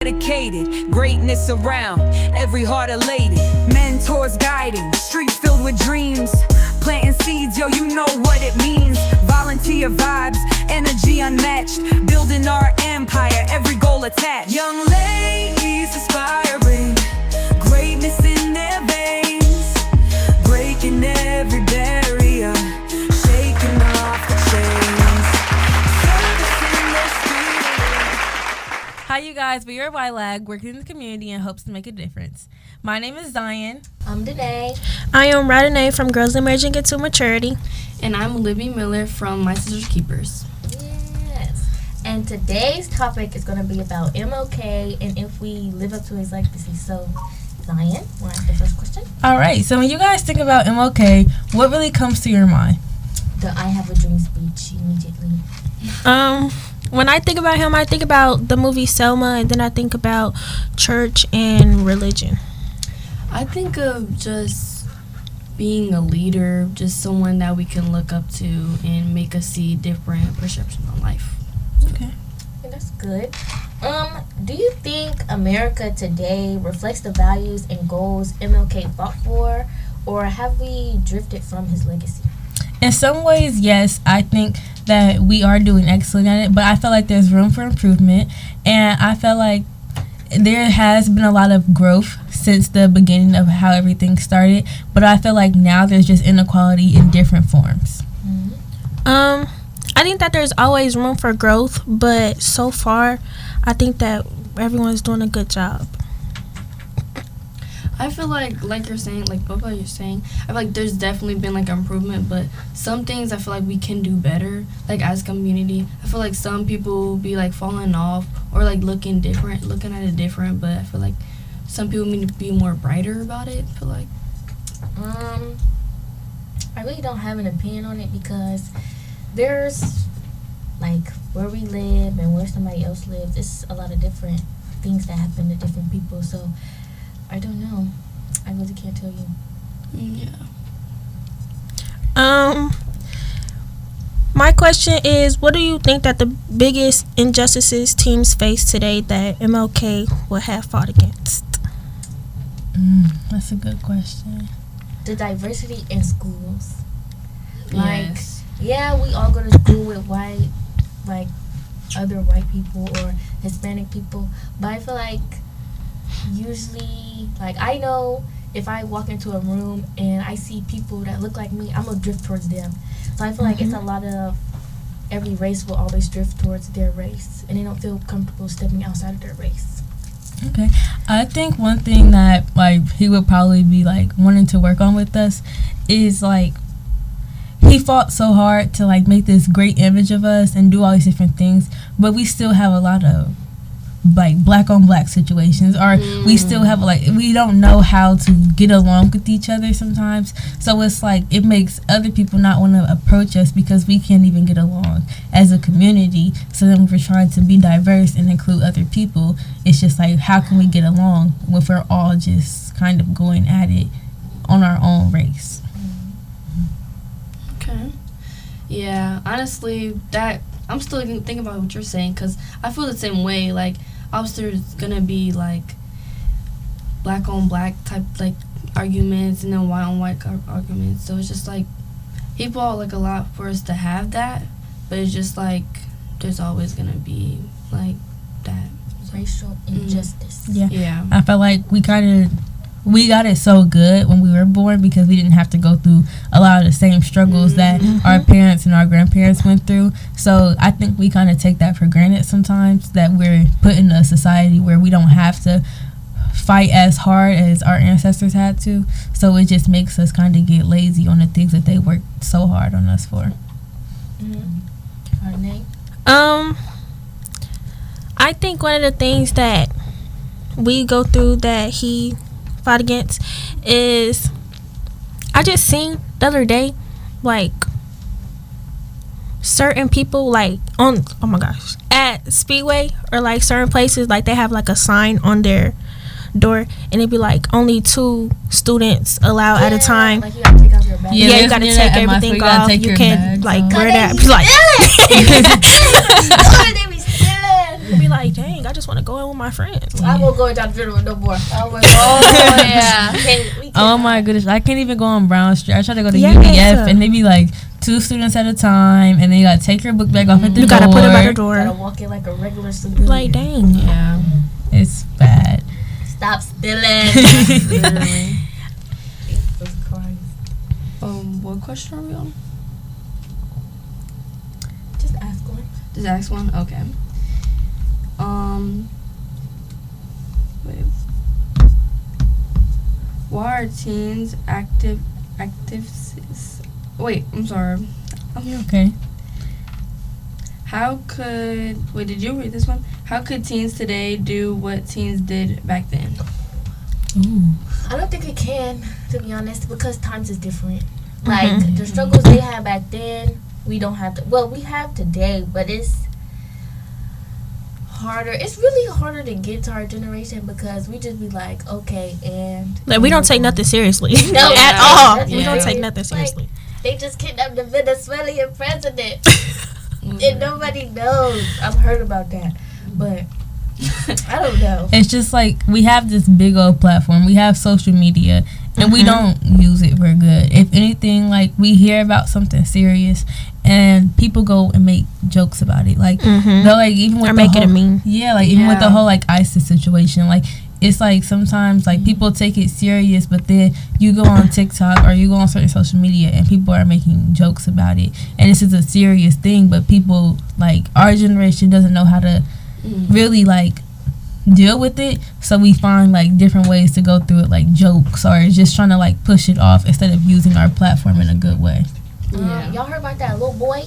dedicated, greatness around, every heart elated. Mentors guiding, streets filled with dreams. Planting seeds, yo, you know what it means. Volunteer vibes, energy unmatched. Building our empire, every goal attached. Young ladies aspiring, greatness in their veins. Breaking every barrier, shaking off the chains. Service in their spirit. Hi, you guys. We're Ylag, working in the community in hopes to make a difference. My name is Zion. I'm Danae. I am Radanae from Girls Emerging into Maturity. And I'm Libby Miller from My Sister's Keepers. Yes. And today's topic is going to be about MLK and if we live up to his legacy. So, Zion, want to ask the first question? All right. So when you guys think about MLK, what really comes to your mind? The I Have a Dream speech immediately. When I think about him, I think about the movie Selma, and then I think about church and religion. I think of just being a leader, just someone that we can look up to and make us see different perceptions on life. Okay. Okay, that's good. Do you think America today reflects the values and goals MLK fought for, or have we drifted from his legacy? In some ways, yes, I think that we are doing excellent at it, but I feel like there's room for improvement, and I feel like there has been a lot of growth since the beginning of how everything started, but I feel like now there's just inequality in different forms. I think that there's always room for growth, but so far, I think that everyone's doing a good job. I feel like you're saying, like both of you are saying, I feel like there's definitely been like improvement, but some things I feel like we can do better, like as a community. I feel like some people will be like falling off or like looking at it different, but I feel like some people need to be more brighter about it, I feel like. I really don't have an opinion on it because there's like where we live and where somebody else lives. It's a lot of different things that happen to different people, so I don't know. I really can't tell you. Yeah. My question is, what do you think that the biggest injustices teams face today that MLK would have fought against? That's a good question. The diversity in schools. Yes. Yeah, we all go to school with other white people or Hispanic people, but I feel like usually, like, I know if I walk into a room and I see people that look like me, I'm gonna drift towards them. So I feel like it's a lot of every race will always drift towards their race, and they don't feel comfortable stepping outside of their race. Okay. I think one thing that, like, he would probably be, like, wanting to work on with us is, like, he fought so hard to, like, make this great image of us and do all these different things, but we still have a lot of, like, black on black situations, or we still have, like, we don't know how to get along with each other sometimes, so it's like it makes other people not want to approach us because we can't even get along as a community. So then we're trying to be diverse and include other people. It's just like, how can we get along if we're all just kind of going at it on our own race? Okay. Yeah, honestly, that I'm still thinking about what you're saying, because I feel the same way. Like, obviously there's gonna be like black on black type like arguments and then white on white arguments, so it's just like he fought like a lot for us to have that, but it's just like there's always gonna be like that Racial injustice. Yeah. I felt like we got it so good when we were born because we didn't have to go through a lot of the same struggles that our parents and our grandparents went through. So I think we kind of take that for granted sometimes, that we're put in a society where we don't have to fight as hard as our ancestors had to. So it just makes us kind of get lazy on the things that they worked so hard on us for. I think one of the things that we go through that he fought against is, I just seen the other day, like, certain people, like, on, oh my gosh, at Speedway or like certain places, like they have like a sign on their door and it'd be like only 2 students allowed at a time. Like you gotta take off your bag. Yeah, you gotta take everything off. You can't like wear that. Be like, You'll be like, dang, I just want to go in with my friends. I won't go down the river no more. Oh my god. Oh yeah. Oh my goodness, I can't even go on Brown Street. I try to go to Yes. UDF, and they be like 2 students at a time, and then you gotta take your book bag off at the You door. gotta put it by the Gotta door. walk in like a regular civilian. Like, dang. Yeah. It's bad. Stop stealing. Literally. Jesus Christ. What question are we on? Just ask one. Just ask one. Okay. Wait. Why are teens active? Wait, I'm sorry. Okay. How could did you read this one? How could teens today do what teens did back then? Ooh. I don't think it can, to be honest, because times is different. Like, the struggles they had back then, we don't have to. Well, we have today, but it's harder. It's really harder to get to our generation because we just be like, okay, and Like, we don't take nothing seriously. No, At all. that's We don't serious. take nothing Like, seriously. they just kidnapped the Venezuelan president, and nobody knows. I've heard about that, but I don't know. It's just like we have this big old platform. We have social media, and we don't use it for good. If anything, like we hear about something serious, and people go and make jokes about it. Like they'll like even with Or the make it a whole, meme. Yeah, like even with the Yeah. whole like ISIS situation, like it's like sometimes like people take it serious, but then you go on TikTok or you go on certain social media and people are making jokes about it, and this is a serious thing, but people like our generation doesn't know how to really like deal with it, so we find like different ways to go through it, like jokes or just trying to like push it off instead of using our platform in a good way. Yeah. Y'all heard about that little boy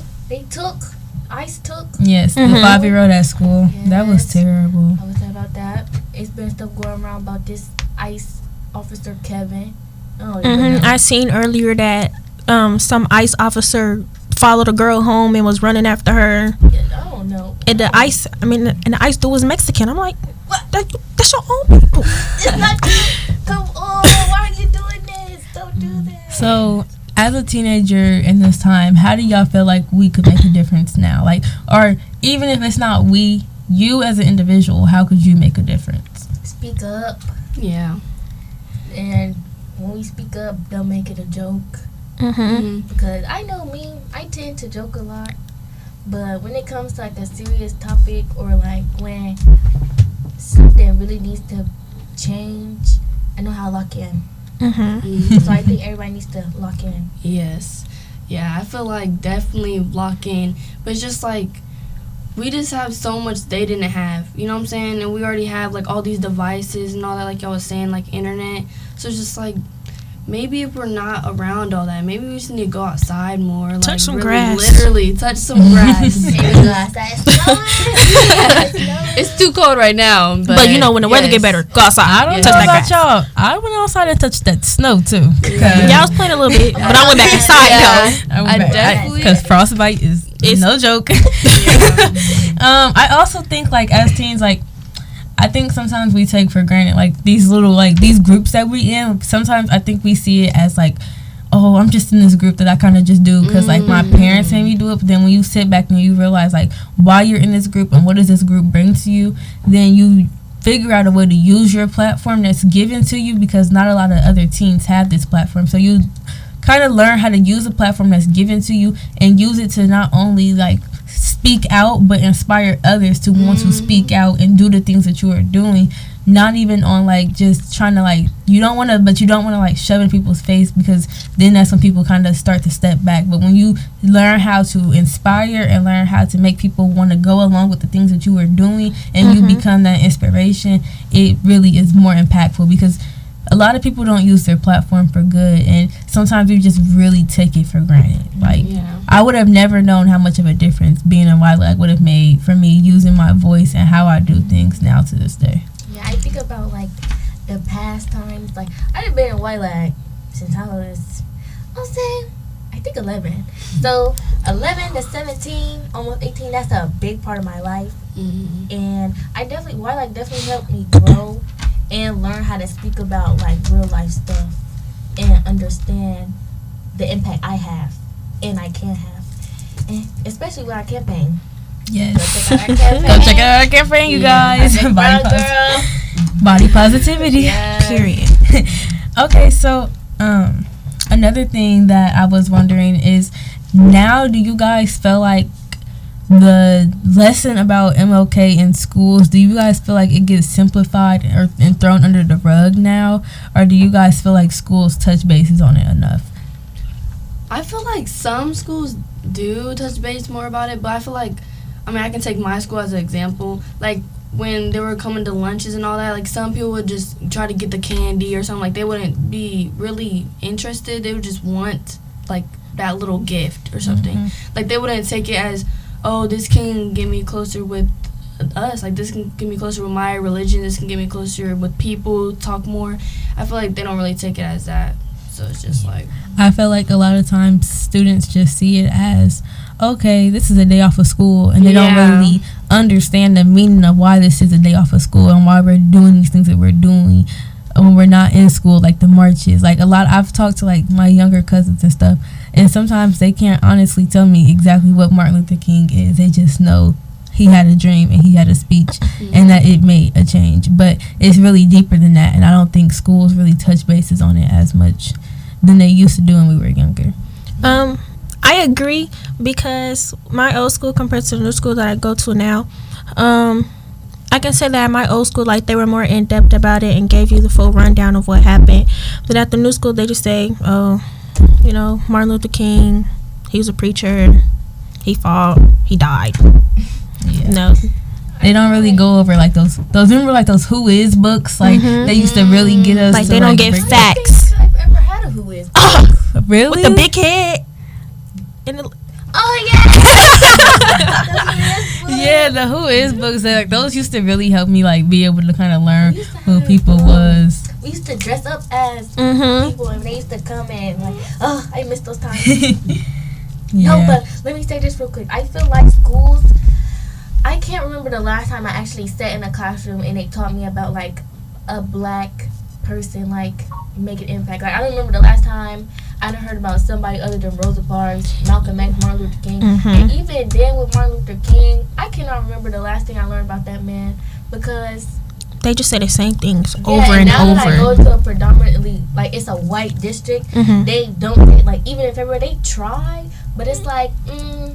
ICE took? Yes, the 5-year-old at school, that was Yes. terrible. I was talking about that. It's been stuff going around about this ICE officer Kevin. Oh, I seen earlier that some ICE officer followed a girl home and was running after her. I don't know. And the ICE dude was Mexican. I'm like, what? That's your own people. It's not. Come on, why are you doing this? Don't do this. So as a teenager in this time, how do y'all feel like we could make a difference now? Like, or even if it's not we, you as an individual, how could you make a difference? Speak up, Yeah. and when we speak up, don't make it a joke. Mm-hmm. Because I know me, I tend to joke a lot, but when it comes to like a serious topic or like when something really needs to change, I know how to lock in. Mm-hmm. So I think everybody needs to lock in. Yes. Yeah, I feel like definitely lock in. But it's just like we just have so much they didn't have. You know what I'm saying? And we already have like all these devices and all that, like y'all was saying, like internet. So it's just like maybe if we're not around all that, maybe we just need to go outside more. Touch like, some really, grass. Literally touch some grass. Maybe go outside. It's too cold right now. But you know, when the weather get better, go outside. I don't touch know that about grass. y'all. I went outside and touched that snow too. Yeah, I was playing a little bit, but I went back inside though. I definitely- because frostbite is no joke. I also think like as teens, like I think sometimes we take for granted like these little like these groups that we in. Sometimes I think we see it as like, oh, I'm just in this group that I kind of just do because like my parents made me do it. But then when you sit back and you realize like why you're in this group and what does this group bring to you, then you figure out a way to use your platform that's given to you, because not a lot of other teens have this platform. So you kind of learn how to use a platform that's given to you and use it to not only like speak out but inspire others to want to speak out and do the things that you are doing, not even on like just trying to like you don't want to like shove in people's face, because then that's when people kind of start to step back. But when you learn how to inspire and learn how to make people want to go along with the things that you are doing and you become that inspiration, it really is more impactful, because a lot of people don't use their platform for good, and sometimes we just really take it for granted. Like, I would have never known how much of a difference being in Ylag would have made for me using my voice and how I do things now to this day. Yeah, I think about like the past times. Like I've been in Ylag since I think 11. So 11 to 17, almost 18. That's a big part of my life, and Ylag definitely helped me grow and learn how to speak about like real life stuff and understand the impact I have and I can have, and especially when I campaign. Yes. Go check out our campaign. Go check out our campaign, you guys. Big Body, brown girl. body positivity. Yes. Period. Okay, so another thing that I was wondering is, now do you guys feel like the lesson about MLK in schools, do you guys feel like it gets simplified and thrown under the rug now, or do you guys feel like schools touch bases on it enough? I feel like some schools do touch base more about it, but I feel like, I mean, I can take my school as an example. Like, when they were coming to lunches and all that, like, some people would just try to get the candy or something. Like, they wouldn't be really interested. They would just want, like, that little gift or something. Mm-hmm. Like, they wouldn't take it as, oh, this can get me closer with us. Like, this can get me closer with my religion. This can get me closer with people, talk more. I feel like they don't really take it as that. So it's just like, I feel like a lot of times students just see it as, okay, this is a day off of school, and they don't really understand the meaning of why this is a day off of school and why we're doing these things that we're doing when we're not in school, like the marches. Like, I've talked to like my younger cousins and stuff, and sometimes they can't honestly tell me exactly what Martin Luther King is. They just know he had a dream and he had a speech and that it made a change, but it's really deeper than that, and I don't think schools really touch bases on it as much than they used to do when we were younger. I agree, because my old school compared to the new school that I go to now, I can say that at my old school, like, they were more in depth about it and gave you the full rundown of what happened. But at the new school, they just say, oh, you know, Martin Luther King, he was a preacher, he fought, he died. Yeah. No, they don't really go over like those. Remember, like, those Who Is books? Like, they used to really get us. like, to, they don't get facts. I've ever had a Who Is. Really With the big head. And the, Oh yeah. Yeah, the Who Is books, like, those used to really help me, like, be able to kind of learn We used to who have, people was. We used to dress up as people, and they used to come in like, oh, I miss those times. Yeah. No, but let me say this real quick. I feel like schools, I can't remember the last time I actually sat in a classroom and they taught me about, like, a black person, like, make an impact. Like, I don't remember the last time I done heard about somebody other than Rosa Parks, Malcolm X, Martin Luther King. And even then with Martin Luther King, I cannot remember the last thing I learned about that man, because they just say the same things over and and now over. that I go to a predominantly, like, it's a white district, they don't, like, even if everywhere they try, but it's like,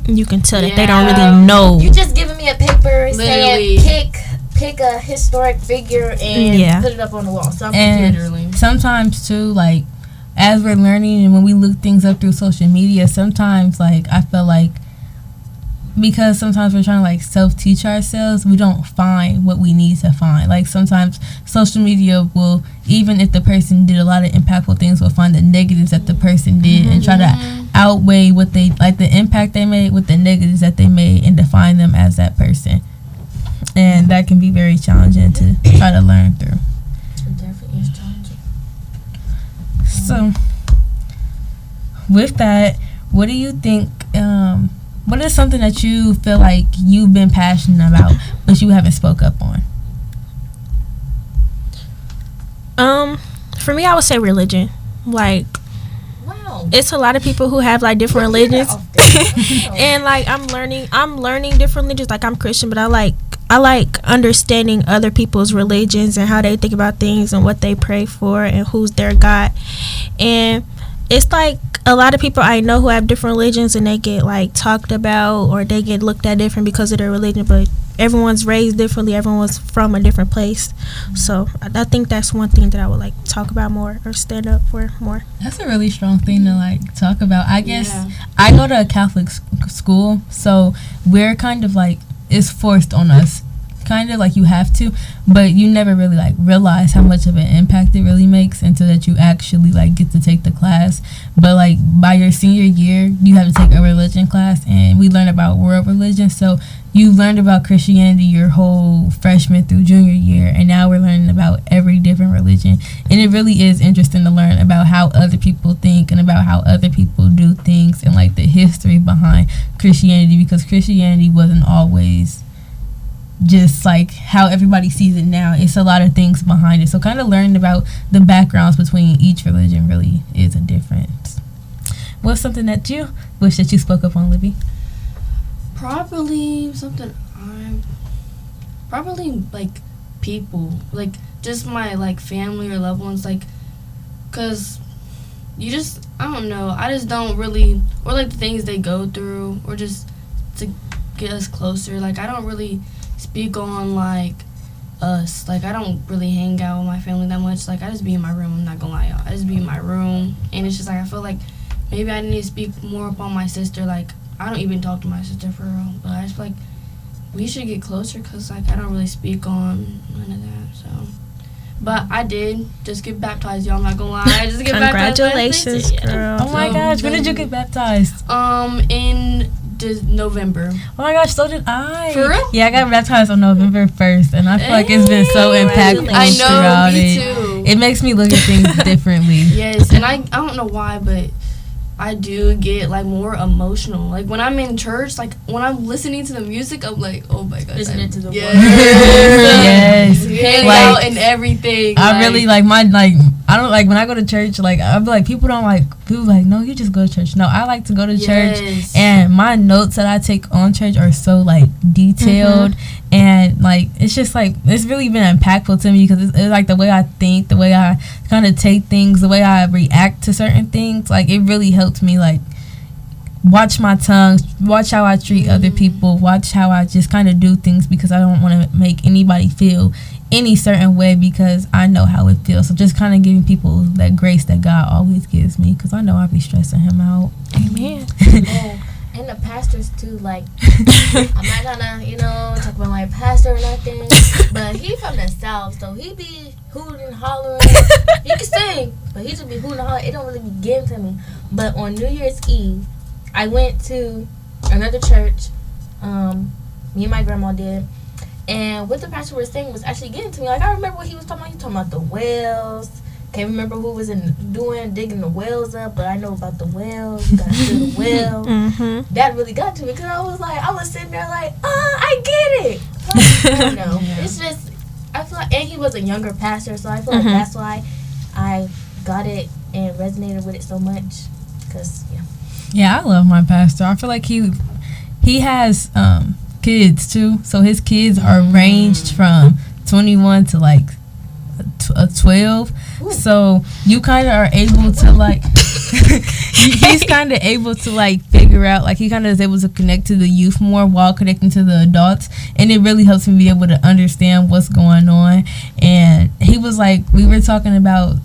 You can tell that they Yeah. don't really know. you just giving me a paper Literally. saying pick a historic figure and put it up on the wall. Something And literally. sometimes too, like, as we're learning and when we look things up through social media, sometimes, like, I feel like because sometimes we're trying to, like, self-teach ourselves, we don't find what we need to find. Like, sometimes social media will, even if the person did a lot of impactful things, will find the negatives that the person did and try to outweigh what they, like, the impact they made with the negatives that they made, and define them as that person. And that can be very challenging to try to learn through. It definitely is challenging. So, with that, what do you think, what is something that you feel like you've been passionate about, but you haven't spoke up on? For me, I would say religion. Like, Wow. it's a lot of people who have, like, different religions. And, like, I'm learning different religions. Like, I'm Christian, but I like understanding other people's religions and how they think about things and what they pray for and who's their God. And it's like a lot of people I know who have different religions, and they get, like, talked about or they get looked at different because of their religion, but everyone's raised differently, everyone's from a different place. So I think that's one thing that I would like to talk about more or stand up for more. That's a really strong thing to, like, talk about. I guess I go to a Catholic school, so we're kind of like, it's forced on us, kind of like you have to, but you never really, like, realize how much of an impact it really makes until that you actually, like, get to take the class. But, like, by your senior year, you have to take a religion class, and we learn about world religion. So you learned about Christianity your whole freshman through junior year, and now we're learning about every different religion. And it really is interesting to learn about how other people think and about how other people do things, and, like, the history behind Christianity, because Christianity wasn't always just like how everybody sees it now. It's a lot of things behind it. So kind of learning about the backgrounds between each religion really is a difference. What's something that you wish that you spoke up on, Libby? Probably something probably like people, like just my like family or loved ones, like, cause you just, I don't know, I just don't really, or like the things they go through, or just to get us closer. Like I don't really speak on like us, like I don't really hang out with my family that much. Like I just be in my room. I'm not gonna lie, y'all. I just be in my room, and it's just like I feel like maybe I need to speak more upon my sister. Like I don't even talk to my sister for real, but I just feel like we should get closer, because like I don't really speak on none of that. So, but I did just get baptized, y'all. I'm not gonna lie, I just get baptized. Congratulations, girl. Oh my gosh, when did you get baptized? In November. Oh my gosh, so did I. For real? Yeah, I got baptized on November 1st, and I feel like it's been so impactful I know, throughout me it. too. It makes me look at things differently. Yes, and I don't know why, but I do get like more emotional. Like when I'm in church, like when I'm listening to the music, I'm like, oh my god, Listening to the Yes. hang Like, out and everything. I really like my, like, I don't like when I go to church, like I be like, people like, no, you just go to church. No, I like to go to church, and my notes that I take on church are so like detailed, and like it's just like it's really been impactful to me, because it's like the way I think, the way I kind of take things, the way I react to certain things. Like it really helps me like watch my tongue, watch how I treat other people, watch how I just kind of do things, because I don't want to make anybody feel any certain way, because I know how it feels. So just kind of giving people that grace that God always gives me, because I know I be stressing him out. Amen. Oh, and the pastors too. Like, I'm not gonna, talk about my pastor or nothing, but he from the South, so he be hooting and hollering. He can sing, but he just be hooting and hollering. It don't really be getting to me. But on New Year's Eve, I went to another church. Me and my grandma did. And what the pastor was saying was actually getting to me. Like, I remember what he was talking about. He was talking about the wells. Can't remember who was digging the wells up, but I know about the wells. You gotta fill the well. Mm-hmm. That really got to me, because I was sitting there like, I get it. Like, I don't know. It's just, I feel like, and he was a younger pastor, so I feel like that's why I got it and resonated with it so much. Because, Yeah, I love my pastor. I feel like he has kids too, so his kids are ranged from 21 to like 12. Ooh. So you kind of are able to like he's kind of able to like figure out, like he kind of is able to connect to the youth more while connecting to the adults, and it really helps me be able to understand what's going on. And he was like, we were talking about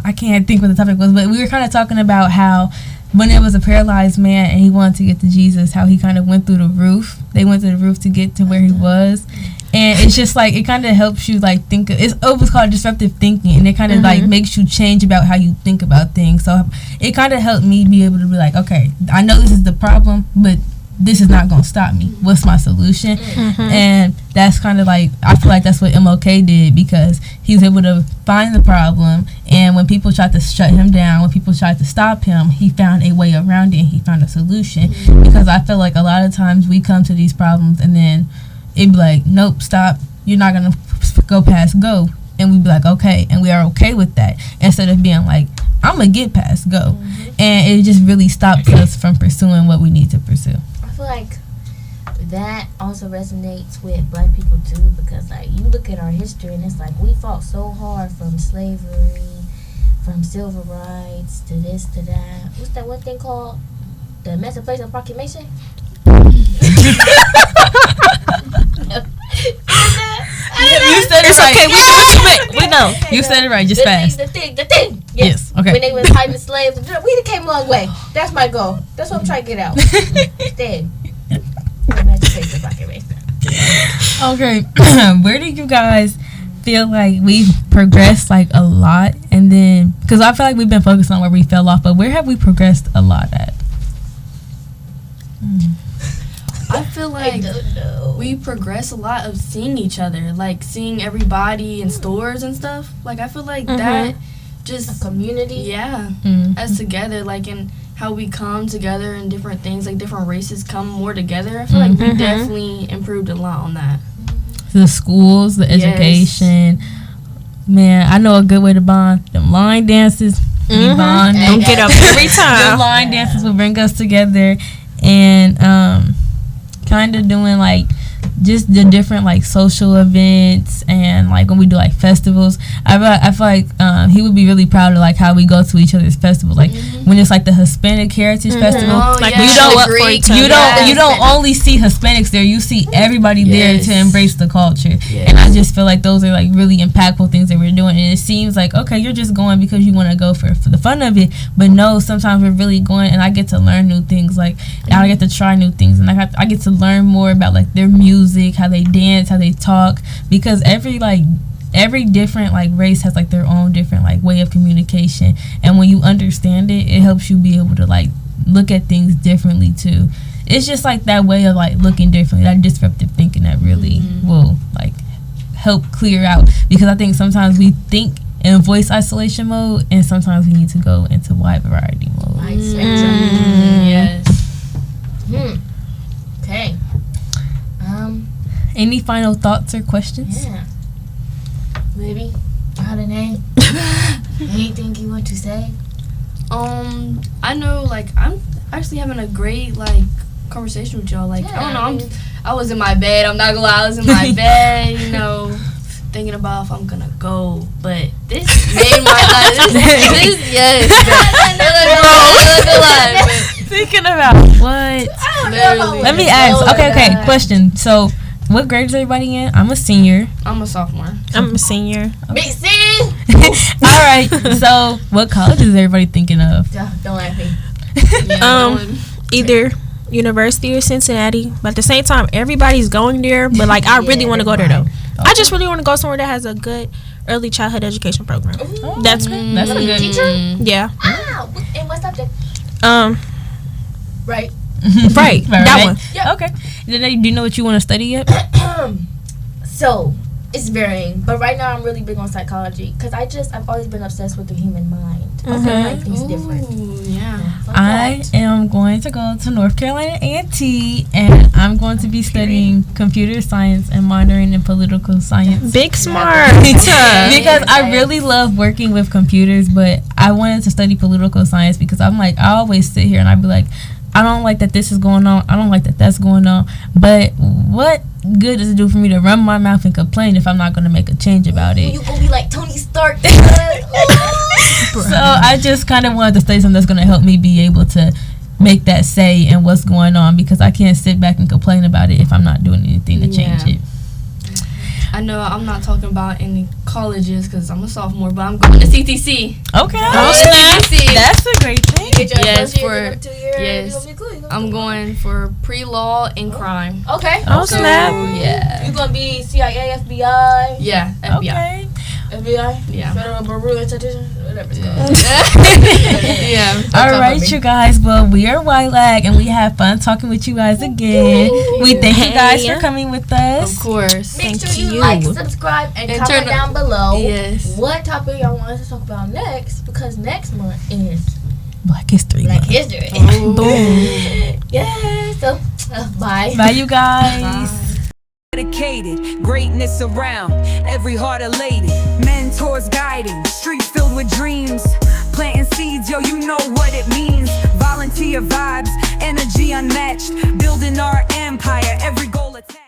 I can't think what the topic was, but we were kind of talking about how when it was a paralyzed man and he wanted to get to Jesus, how he kind of went through the roof. They went through the roof to get to where he was. And it's just like, it kind of helps you like think, it was called disruptive thinking, and it kind of like makes you change about how you think about things. So it kind of helped me be able to be like, okay, I know this is the problem, but this is not going to stop me. What's my solution? And that's kind of like, I feel like that's what MLK did, because he was able to find the problem, and when people tried to shut him down, when people tried to stop him, he found a way around it, and he found a solution. Because I feel like a lot of times we come to these problems and then it'd be like, nope, stop, you're not going to go past go. And we'd be like, okay, and we are okay with that, instead of being like, I'm going to get past go. And it just really stops us from pursuing what we need to pursue. I feel like that also resonates with black people too, because like you look at our history and it's like we fought so hard, from slavery, from civil rights to this to that. What's that one thing called? The Emancipation Proclamation? You said it right. Okay, we know what you meant. We know. You said it right, just fast. The thing. Yes, okay. When they was hiding the slaves, we came a long way. That's my goal. That's what I'm trying to get out. Then, Emancipation Proclamation. Okay, where do you guys feel like we've progressed like a lot, and then, because I feel like we've been focused on where we fell off, but where have we progressed a lot at? I feel like we progress a lot of seeing each other, like seeing everybody in stores and stuff. Like I feel like that just a community. As together, like, and how we come together and different things, like different races come more together. I feel like we definitely improved a lot on that. The schools, the education. Man, I know a good way to bond. Them line dances. We bond. Don't get up every The time. line dances will bring us together, and kind of doing like just the different like social events, and like when we do like festivals, I feel like he would be really proud of like how we go to each other's festivals, like when it's like the Hispanic Heritage Festival, Like you show don't up for each other. you don't only see Hispanics there, you see everybody there to embrace the culture. And I just feel like those are like really impactful things that we're doing, and it seems like, okay, you're just going because you want to go for the fun of it, but no, sometimes we're really going, and I get to learn new things, like I get to try new things, and I get to learn more about like their music, how they dance, how they talk, because every different like race has like their own different like way of communication, and when you understand it, it helps you be able to like look at things differently too. It's just like that way of like looking differently, that disruptive thinking that really will like help clear out, because I think sometimes we think in voice isolation mode, and sometimes we need to go into wide variety mode. Yes. Okay. Any final thoughts or questions? Yeah. Baby, name. Anything you want to say? I know, like, I'm actually having a great, like, conversation with y'all. Like, I don't know, I was in my bed. I'm not gonna lie, I was in my bed, you know, thinking about if I'm gonna go. But this made my life. Yes. Thinking about what? Let me ask. Okay. Question. So, what grade is everybody in? I'm a senior. I'm a sophomore. I'm a senior. Big C. All right. So, what college is everybody thinking of? Don't laugh me. Either University or Cincinnati, but at the same time, everybody's going there. But like, I really want to go there though. I just really want to go somewhere that has a good early childhood education program. That's a good teacher. Yeah. And what subject? Right. Right. That one. Yep. Okay. Do you know what you want to study yet? So it's varying, but right now I'm really big on psychology because I've always been obsessed with the human mind. I like things different. Yeah. I am going to go to North Carolina A&T, and I'm going to be studying computer science and monitoring and political science. Big smart. Because I really love working with computers, but I wanted to study political science because I'm like, I always sit here and I'd be like, I don't like that this is going on. I don't like that that's going on. But what good does it do for me to run my mouth and complain if I'm not going to make a change about it? You gonna be like Tony Stark. So I just kind of wanted to study something that's going to help me be able to make that say in what's going on, because I can't sit back and complain about it if I'm not doing anything to change it. I know I'm not talking about any colleges because I'm a sophomore, but I'm going to CTC. Okay. CTC. That's a great thing. I'm going for pre-law and crime. Okay. Oh, snap. Yeah. You gonna be CIA, FBI? Yeah, FBI. Okay. FBI? Yeah. Federal Bureau of Institution? Whatever it's called. Yeah. All right, you guys. Well, we are Ylag, and we have fun talking with you guys again. We thank you guys for coming with us. Of course. Make sure you like, subscribe, and comment down below what topic y'all want us to talk about next, because next month is Black History Black Month. History. Boom. Yeah. So, bye. Bye, you guys. Bye. Dedicated, greatness around, every heart elated, mentors guiding, streets filled with dreams, planting seeds, yo, you know what it means, volunteer vibes, energy unmatched, building our empire, every goal attained.